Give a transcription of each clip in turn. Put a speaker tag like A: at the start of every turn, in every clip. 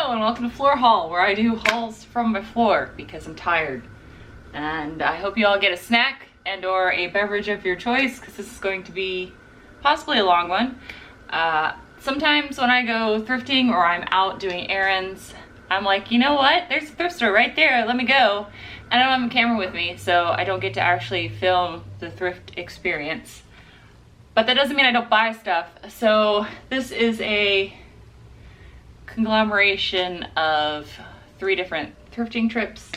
A: Hello and welcome to Floor Haul, where I do hauls from my floor because I'm tired. And I hope you all get a snack and or a beverage of your choice because this is going to be possibly a long one. Sometimes when I go thrifting or I'm out doing errands, I'm like, you know what? There's a thrift store right there, let me go. And I don't have a camera with me, so I don't get to actually film the thrift experience. But that doesn't mean I don't buy stuff. So this is a conglomeration of 3 different thrifting trips.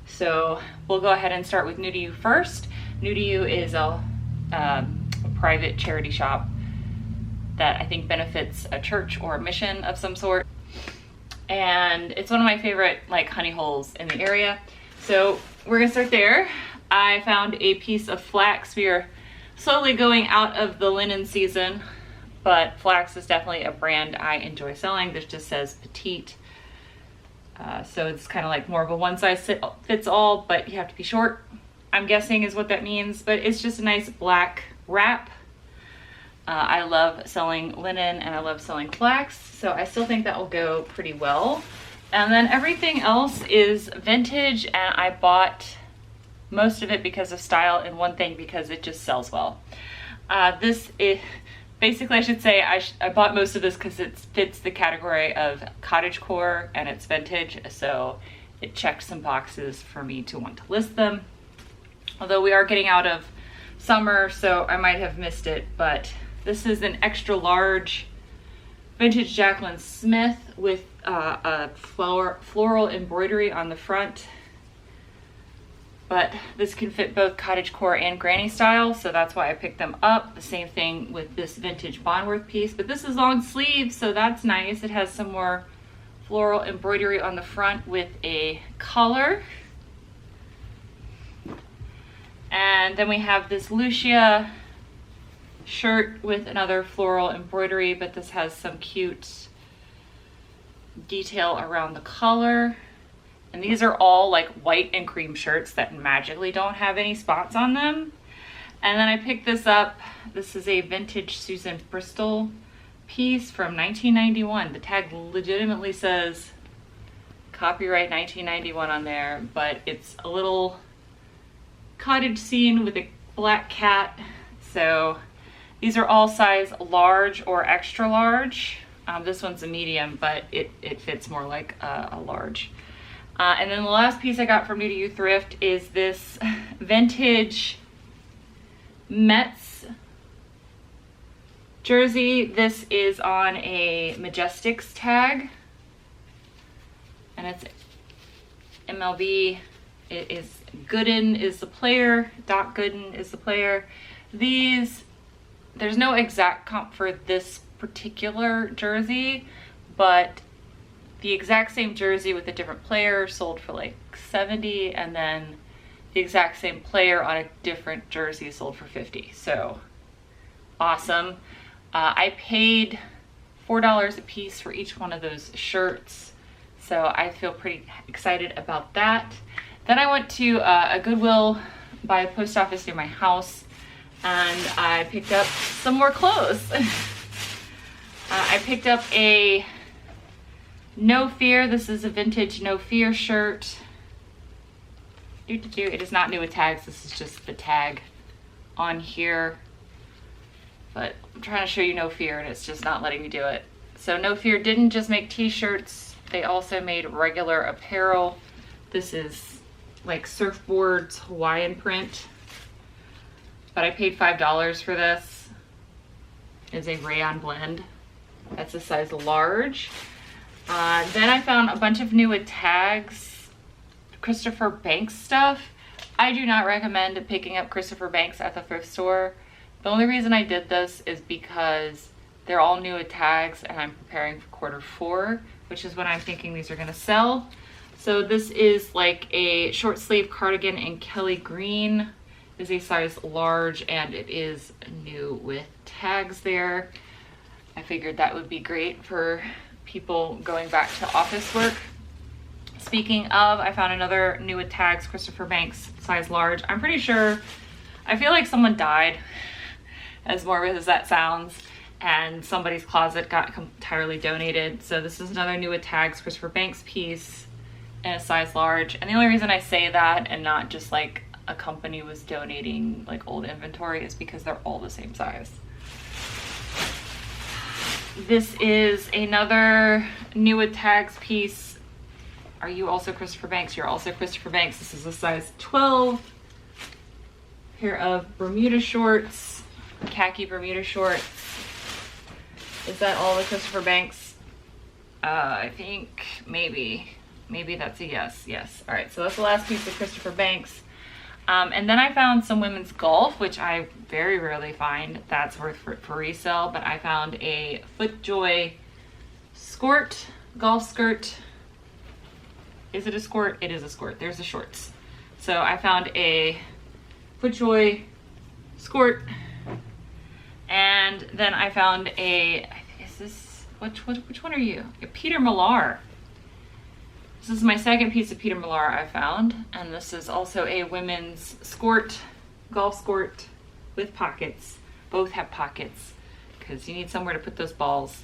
A: So we'll go ahead and start with New to You first. New to You is a private charity shop that I think benefits a church or a mission of some sort. And it's one of my favorite like honey holes in the area. So we're gonna start there. I found a piece of flax. We are slowly going out of the linen season, but flax is definitely a brand I enjoy selling. This just says petite. So it's kind of like more of a one size fits all, but you have to be short, I'm guessing is what that means. But it's just a nice black wrap. I love selling linen and I love selling flax, so I still think that will go pretty well. And then everything else is vintage, and I bought most of it because of style and one thing because it just sells well. This is basically, I should say, I bought most of this because it fits the category of cottagecore and it's vintage, so it checked some boxes for me to want to list them. Although we are getting out of summer, so I might have missed it, but this is an extra large vintage Jacqueline Smith with a floral embroidery on the front. But this can fit both cottagecore and granny style, so that's why I picked them up. The same thing with this vintage Bonworth piece, but this is long sleeves, so that's nice. It has some more floral embroidery on the front with a collar. And then we have this Lucia shirt with another floral embroidery, but this has some cute detail around the collar. And these are all like white and cream shirts that magically don't have any spots on them. And then I picked this up. This is a vintage Susan Bristol piece from 1991. The tag legitimately says copyright 1991 on there, but it's a little cottage scene with a black cat. So these are all size large or extra large. This one's a medium, but it fits more like a large. And then the last piece I got from New to You Thrift is this vintage Mets jersey. This is on a Majestics tag, and it's MLB. It is Gooden is the player, Doc Gooden is the player. There's no exact comp for this particular jersey, but the exact same jersey with a different player sold for like $70, and then the exact same player on a different jersey sold for $50. So awesome. I paid $4 a piece for each one of those shirts, so I feel pretty excited about that. Then I went to a Goodwill by a post office near my house, and I picked up some more clothes. I picked up a No Fear. This is a vintage No Fear shirt. It is not new with tags. This is just the tag on here. But I'm trying to show you No Fear and it's just not letting me do it. So No Fear didn't just make t-shirts. They also made regular apparel. This is like surfboards Hawaiian print. But I paid $5 for this. It's a rayon blend. That's a size large. Then I found a bunch of new with tags, Christopher Banks stuff. I do not recommend picking up Christopher Banks at the thrift store. The only reason I did this is because they're all new with tags and I'm preparing for Q4, which is when I'm thinking these are gonna sell. So this is like a short sleeve cardigan in Kelly Green. It is a size large and it is new with tags there. I figured that would be great for people going back to office work. Speaking of, I found another new with tags, Christopher Banks, size large. I'm pretty sure, I feel like someone died, as morbid as that sounds, and somebody's closet got entirely donated. So this is another new with tags Christopher Banks piece in a size large. And the only reason I say that and not just like a company was donating like old inventory is because they're all the same size. This is another new with tags piece. Are you also Christopher Banks? You're also Christopher Banks. This is a size 12 pair of Bermuda shorts, khaki Bermuda shorts. Is that all the Christopher Banks? I think maybe that's a yes. Yes. All right. So that's the last piece of Christopher Banks. And then I found some women's golf, which I very rarely find. That's worth for resale, but I found a FootJoy skirt, golf skirt. Is it a skirt? It is a skirt. There's the shorts. So I found a FootJoy skirt, and then I found a, is this, which one are you? A Peter Millar. This is my second piece of Peter Millar I found, and this is also a women's skirt, golf skirt with pockets. Both have pockets because you need somewhere to put those balls.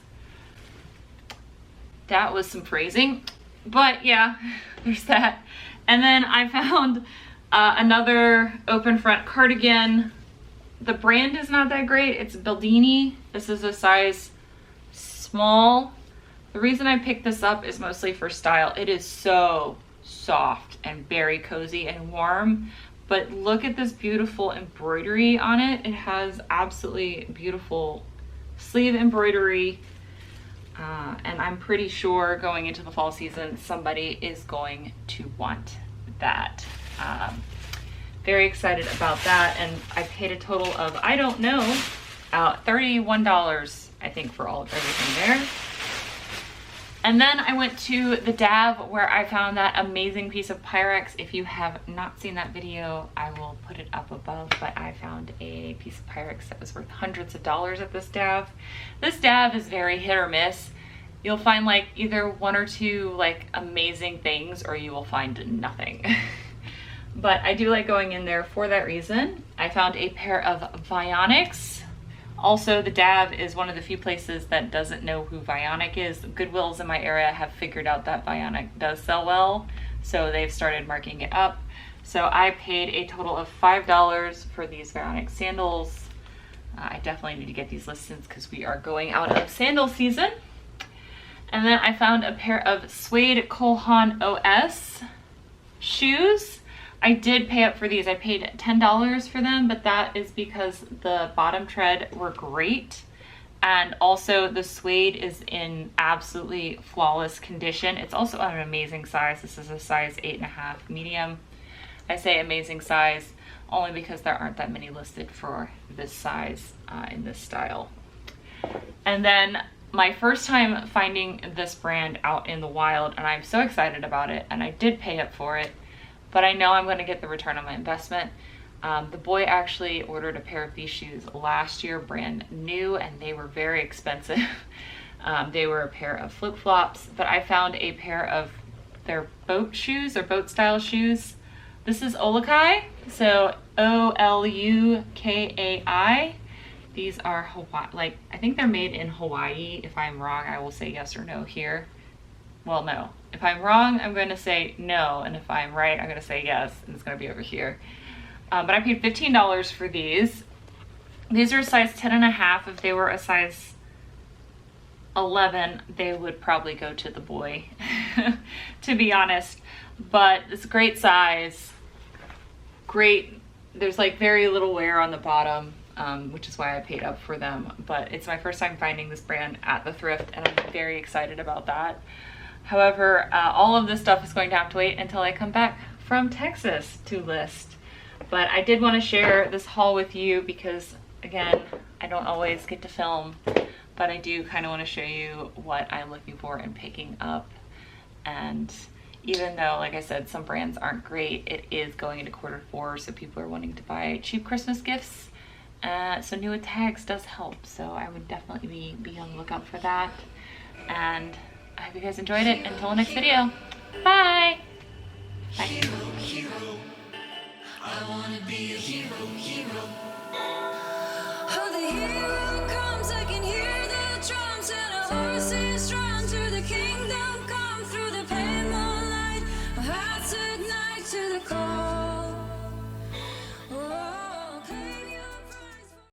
A: That was some phrasing, but yeah, there's that. And then I found another open front cardigan. The brand is not that great. It's Baldini. This is a size small. The reason I picked this up is mostly for style. It is so soft and very cozy and warm, but look at this beautiful embroidery on it. It has absolutely beautiful sleeve embroidery, and I'm pretty sure going into the fall season, somebody is going to want that. Very excited about that, and I paid a total of, I don't know, $31, I think, for all of everything there. And then I went to the Dav where I found that amazing piece of Pyrex. If you have not seen that video, I will put it up above, but I found a piece of Pyrex that was worth hundreds of dollars at this Dav. This Dav is very hit or miss. You'll find like either one or two like amazing things, or you will find nothing. But I do like going in there for that reason. I found a pair of Vionics. Also, the Dav is one of the few places that doesn't know who Vionic is. Goodwills in my area have figured out that Vionic does sell well, so they've started marking it up. So I paid a total of $5 for these Vionic sandals. I definitely need to get these listings because we are going out of sandal season. And then I found a pair of suede Cole Haan OS shoes. I did pay up for these. I paid $10 for them, but that is because the bottom tread were great. And also the suede is in absolutely flawless condition. It's also an amazing size. This is a size 8.5 medium. I say amazing size only because there aren't that many listed for this size in this style. And then my first time finding this brand out in the wild, and I'm so excited about it, and I did pay up for it, but I know I'm going to get the return on my investment. The boy actually ordered a pair of these shoes last year, brand new, and they were very expensive. They were a pair of flip-flops, but I found a pair of their boat shoes or boat style shoes. This is Olukai, so O-L-U-K-A-I. These are Hawaii, like I think they're made in Hawaii. If I'm wrong, I will say yes or no here. Well, no. If I'm wrong, I'm going to say no, and if I'm right, I'm going to say yes, and it's going to be over here. But I paid $15 for these. These are a size 10.5. If they were a size 11, they would probably go to the boy, to be honest. But it's a great size. Great. There's like very little wear on the bottom, which is why I paid up for them. But it's my first time finding this brand at the thrift, and I'm very excited about that. However, all of this stuff is going to have to wait until I come back from Texas to list. But I did want to share this haul with you because, again, I don't always get to film, but I do kind of want to show you what I'm looking for and picking up. And even though, like I said, some brands aren't great, it is going into Q4, so people are wanting to buy cheap Christmas gifts. So new with tags does help, so I would definitely be on the lookout for that. And I hope you guys enjoyed it. Until the next video. Bye. Bye.
B: Hero, hero. I wanna be a hero, hero.